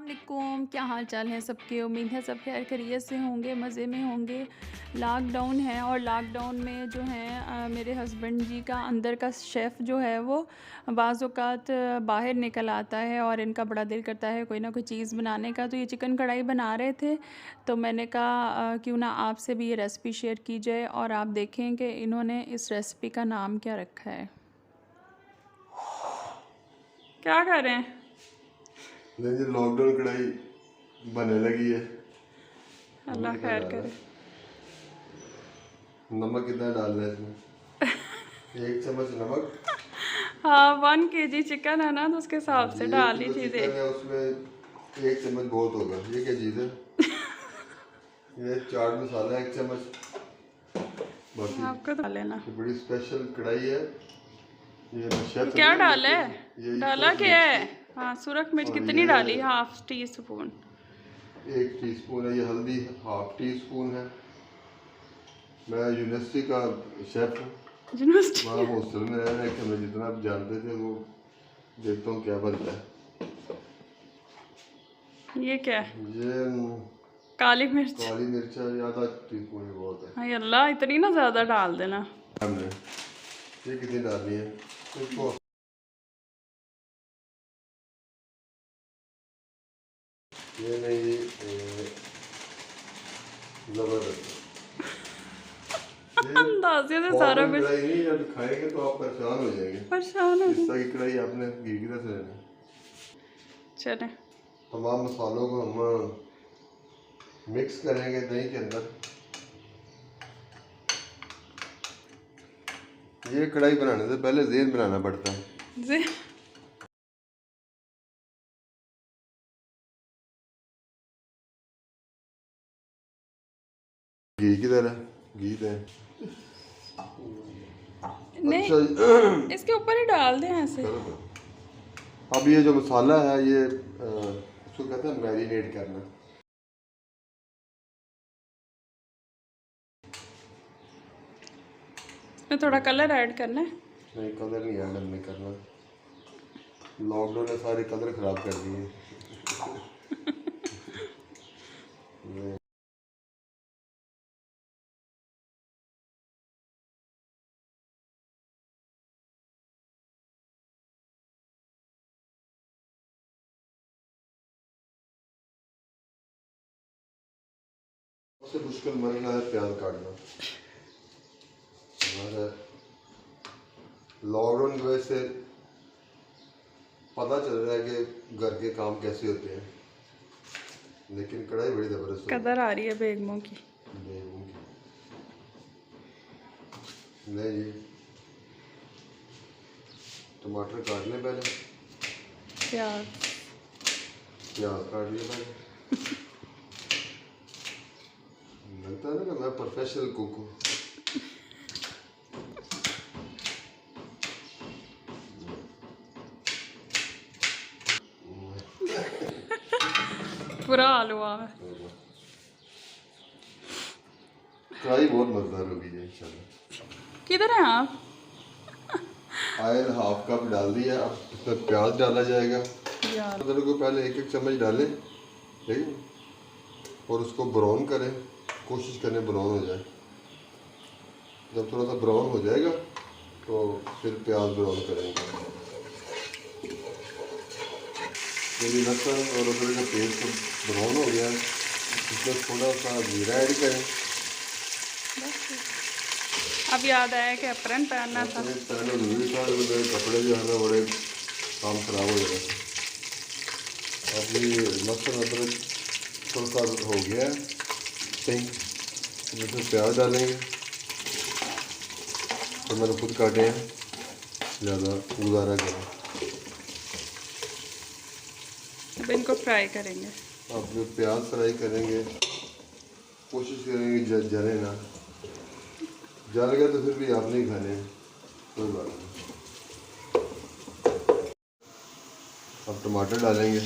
वालेकुम, क्या हाल चाल है सबके। उम्मीद है सब खैर खैरियत से होंगे, मज़े में होंगे। लॉकडाउन है और लॉकडाउन में जो है मेरे हस्बैंड जी का अंदर का शेफ़ जो है वो बाज़ औक़ात बाहर निकल आता है और इनका बड़ा दिल करता है कोई ना कोई चीज़ बनाने का। तो ये चिकन कढ़ाई बना रहे थे, तो मैंने कहा क्यों ना आपसे भी ये रेसिपी शेयर की जाए और आप देखें कि इन्होंने इस रेसिपी का नाम क्या रखा है। क्या कर रहे हैं? नहीं जी, लॉकडाउन कढ़ाई बनने लगी है। अल्लाह खैर करे। नमक कितना डालना है इसमें? 1 चम्मच नमक। हाँ, 1 kg चिकन है ना, तो उसके हिसाब से ये 1 डाल ही किलो चीज़ें। चिकन है, उसमें 1 चम्मच बहुत होगा। ये क्या चीज़ है? ये चाट मसाला 1 चम्मच। बाकी आपको तो डाल लेना। ये बड़ी स्पेशल कढ़ाई है। ये शेफ है क्या ना, डाला है? ये डाला सुरख क्या मिर्च है? की। हाँ, सुरख मिर्च और कितनी ये डाली? 1/2 टीस्पून। 1 टीस्पून है। ये हल्दी 1/2 टीस्पून है। मैं यूनिवर्सिटी का शेफ हूँ। वहाँ यूनिवर्सिटी। हॉस्टल में रह रहे थे, मैं जितना आप जानते थे वो देखता हूँ क्या बनता है। ये क्या है? ये काली मिर्च। काली मिर्च है, आधा टीस्पून ही बहुत है। हाँ अल्लाह, इतनी ना ज़्यादा डाल देना। हमने ये कितनी डालनी है इसको? ये नहीं, जबरदस्त। ये अंदाजे से सारा फॉर्मल कुछ कढ़ाई नहीं, जब खाएंगे तो आप परेशान हो जाएंगे। परेशान हो इस गई। तरह की कढ़ाई आपने गिरगिरा से लेना है। चले। तमाम मसालों को हम मिक्स करेंगे दही के अंदर। ये कढ़ाई बनाने से पहले ज़ेन बनाना पड़ता है। जी। घी किधर है? घी दे। नहीं, अच्छा इसके ऊपर ही डाल दें ऐसे। करो तो। अब ये जो मसाला है ये इसको कहते हैं मैरिनेट करना। इसमें थोड़ा कलर ऐड करना है। नहीं, कलर नहीं ऐड हमने करना। लॉकडाउन ने सारे कलर खराब कर दिए। सबसे मुश्किल मरना है प्याज काटना। हमारा लॉकडाउन की वजह से पता चल रहा है कि घर के काम कैसे होते हैं, लेकिन कढ़ाई बड़ी ज़बरदस्त होती कदर आ रही है बेगमों की। है। नहीं जी, टमाटर काट लें पहले। प्याज। प्याज काट लिया पहले। लगता है ना कि मैं प्रोफेशनल कुक हूँ। बुरा हाल हुआ है। कढ़ाई बहुत मज़ेदार होगी है इंशाल्लाह। किधर हैं आप? ऑयल 1/2 कप डाल दिया। अब इसमें प्याज डाला जाएगा। यार अदरक को पहले 1-1 चम्मच डालें, ठीक है, और उसको ब्राउन करें। कोशिश करें ब्राउन हो जाए। जब थोड़ा सा ब्राउन हो जाएगा तो फिर प्याज ब्राउन करेंगे। यदि लहसुन और अदरक का पेस्ट ब्राउन हो गया, इसमें थोड़ा सा जीरा ऐड करें। अब याद आया कि अप्रन पहनना था। अपने पहले जरूरी था, मेरे कपड़े जो है ना बड़े काम खराब हो जाए। अब ये लहसुन अदरक थोड़ा सा हो गया है सही, इसमें प्याज डालेंगे। तो मैंने खुद काटे हैं, ज़्यादा गुजारा करें। अब इनको फ्राई करेंगे। अब जो प्याज फ्राई करेंगे कोशिश करेंगे जले ना। जल गया तो फिर भी आप नहीं खाने, कोई बात नहीं। अब टमाटर डालेंगे।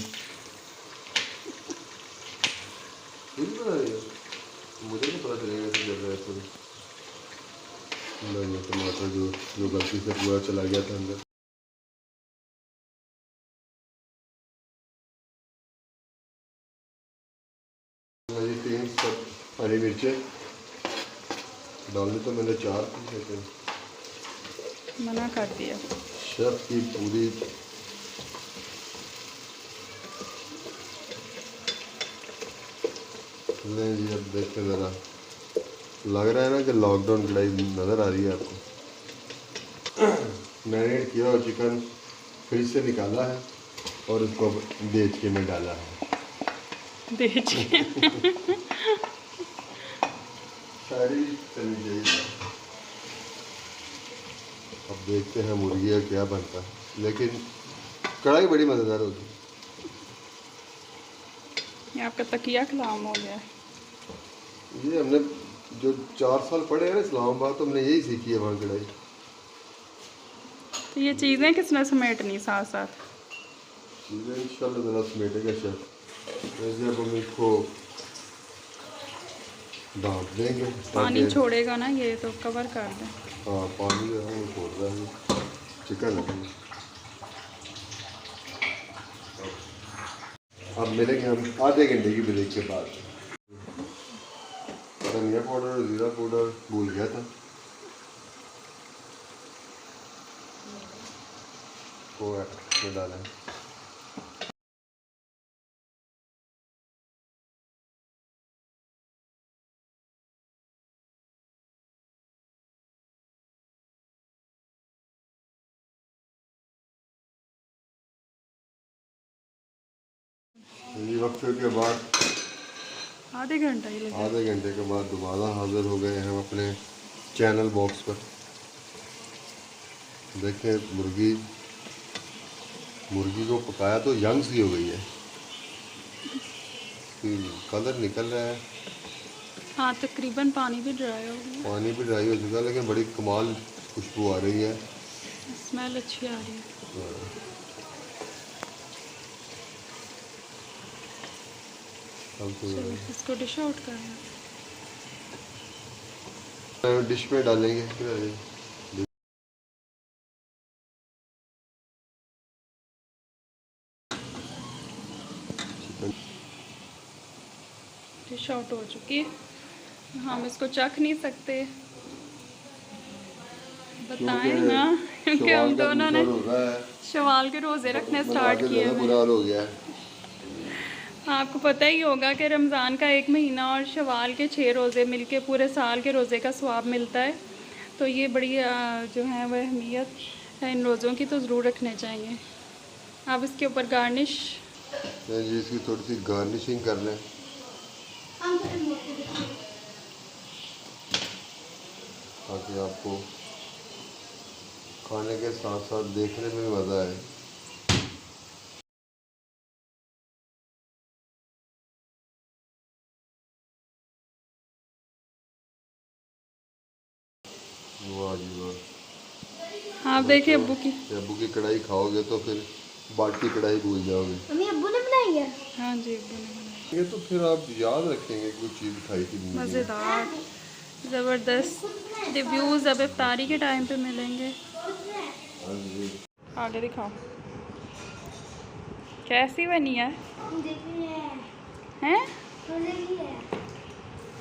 मुझे तो पता चलेगा कि जल रहा है तो नहीं, टमाटर जो गलती से पूरा चला गया था अंदर। हरी मिर्चें डालनी तो मैंने 4 थी, लेकिन मना कर दिया। शेफ की पूरी लें जी। अब देखें ज़रा, लग रहा है ना कि लॉकडाउन कढ़ाई नज़र आ रही है आपको। मैरिनेट किया और चिकन फ्रिज से निकाला है और उसको देच के में डाला है। देच के सारी चली जाएगी। अब देखते हैं मुर्गी का क्या बनता है, लेकिन कढ़ाई बड़ी मज़ेदार होगी। ये आपका तकिया कलाम हो गया है। ये हमने जो 4 साल पढ़े हैं ना इस्लामाबाद, तो हमने यही सीखी है वहाँ कढ़ाई। तो ये चीज़ें किसने समेटनी साथ साथ? चीज़ें इंशाल्लाह ज़रा समेटेगा शेफ। वैसे अब हम इसको ढाँप देंगे। पानी छोड़ेगा ना ये, तो कवर कर दें। हाँ, पानी जो है वो छोड़ रहा है चिकन है। अब मिलेंगे हम आधे घंटे की ब्रेक के बाद। धनिया पाउडर और ज़ीरा पाउडर भूल गया था, वो इसमें डाला है। ये वक्त के बाद आधे घंटा ही लगा। आधे घंटे के बाद दोबारा हाजिर हो गए हम अपने चैनल बॉक्स पर। देखें मुर्गी को पकाया तो यंग सी हो गई है, कलर निकल रहा है। हाँ, तकरीबन पानी भी ड्राई हो गया। पानी भी ड्राई हो चुका है, लेकिन बड़ी कमाल खुशबू आ रही है। स्मेल अच्छी आ रही है। चलो इसको डिश आउट करना। डिश में डालेंगे डिश आउट हो चुकी है। हम इसको चख नहीं सकते, बताएं ना, क्योंकि हम दोनों ने शवाल के रोज़े रखने स्टार्ट किए हैं। बुरा हाल हो गया है। आपको पता ही होगा कि रमज़ान का 1 महीना और शवाल के 6 रोज़े मिलके पूरे साल के रोज़े का स्वाब मिलता है। तो ये बड़ी जो है वह अहमियत है इन रोज़ों की, तो ज़रूर रखने चाहिए। आप इसके ऊपर गार्निश जी, इसकी थोड़ी सी गार्निशिंग कर लें ताकि आपको खाने के साथ साथ देखने में भी मज़ा आए। वाह जी वाह। आप देखिए अब्बू की कढ़ाई खाओगे तो फिर बाटी कढ़ाई भूल जाओगे। मम्मी अब्बू ने बनाई है। हाँ जी, अब्बू ने बनाई। ये तो फिर आप याद रखेंगे कोई चीज़ खाई थी। मज़ेदार, ज़बरदस्त रिव्यूज़ अब इफ्तारी के टाइम पे मिलेंगे। आगे दिखाओ कैसी बनी है। हैं?